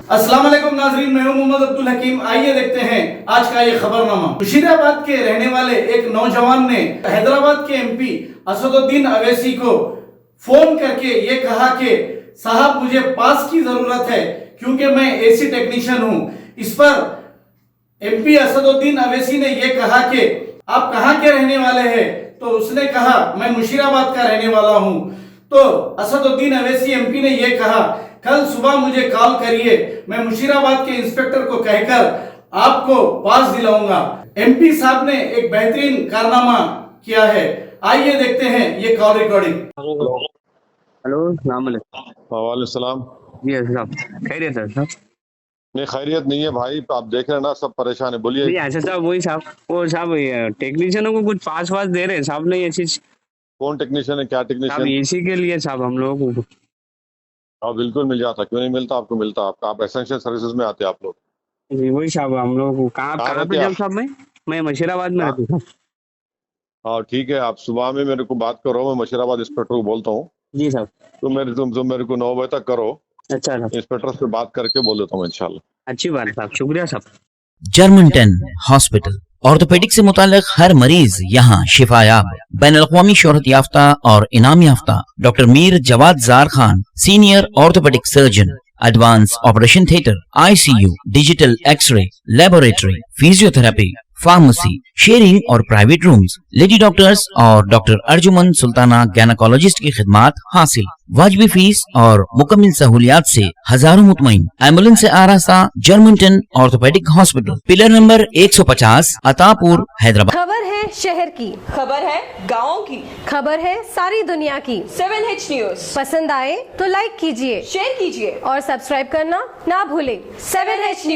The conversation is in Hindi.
अस्सलाम वालेकुम नाजरीन, मैं हूं मोहम्मद अब्दुल हकीम। आइए देखते हैं आज का ये खबरनामा। मुशीराबाद के रहने वाले एक नौजवान ने हैदराबाद के एमपी असदुद्दीन अवैसी को फोन करके ये कहा कि साहब मुझे पास की जरूरत है क्योंकि मैं एसी टेक्नीशियन हूं। इस पर एमपी असदुद्दीन अवैसी ने ये कहा कि आप कहां के रहने वाले हैं? तो उसने कहा मैं मुशीराबाद का रहने वाला हूं। तो असदुद्दीन अवैसी एमपी ने ये कहा कल सुबह मुझे कॉल करिए, मैं मुशीराबाद के इंस्पेक्टर को कहकर आपको पास दिलाऊंगा। एमपी साहब ने एक बेहतरीन कारनामा किया है। आइए देखते हैं ये कॉल रिकॉर्डिंग। हेलो सलाम अलैकुम। वालेकुम सलाम। जी साहब खैरियत है साहब? नहीं खैरियत नहीं है भाई, आप देख रहे हैं ना सब परेशान है। बोलिए। नहीं अच्छा साहब वही साहब वो साहब टेक्नीशियनों को कुछ पास वास दे रहे हैं साहब ने ये चीज कौन टेक्नीशियन है, क्या साहब टेक्नीशियन? एसी के लिए साहब हम लोगों को। हाँ बिल्कुल मिल जाता, क्यों नहीं मिलता, आपको मिलता। आप एसेंशियल सर्विसेज में आते हैं आप लोग। जी वही साहब हम लोगों को कहाँ कहाँ कहाँ पे रहते हैं जब साहब मैं मुशीराबाद में रहता हूँ। हाँ ठीक है, आप सुबह में मेरे को बात करो, मैं मुशीराबाद इंस्पेक्टर को बोलता हूँ। जी साहब। तुम मेरे को 9 बजे तक करो, अच्छा साहब इंस्पेक्टर से बात करके बोल देता हूँ इंशाल्लाह। अच्छी बात है साहब, शुक्रिया साहब। जर्मनटन हॉस्पिटल ऑर्थोपेडिक से मुताल्लिक हर मरीज यहाँ शिफायाब। बैनुल-अक़वामी शोहरत याफ्ता और इनाम याफ्ता doctor Mir Jawad Zar Khan, senior orthopaedic surgeon, advance operation theatre, ICU, digital x ray, laboratory, physiotherapy, pharmacy, sharing और प्राइवेट रूम्स, लेडी डॉक्टर्स और डॉक्टर अर्जुमन सुल्ताना गैनकोलॉजिस्ट की खिदमात हासिल। वाजबी फीस और मुकम्मल सहूलियात से हजारों मुतमईन। एम्बुलेंस से आरास्ता Germanton orthopaedic hospital, pillar number 150, Attapur, Hyderabad. खबर है शहर की, खबर है गाँव की, खबर है सारी दुनिया की। 7H न्यूज पसंद आए तो लाइक कीजिए, शेयर कीजिए और सब्सक्राइब करना ना भूलें। 7H news.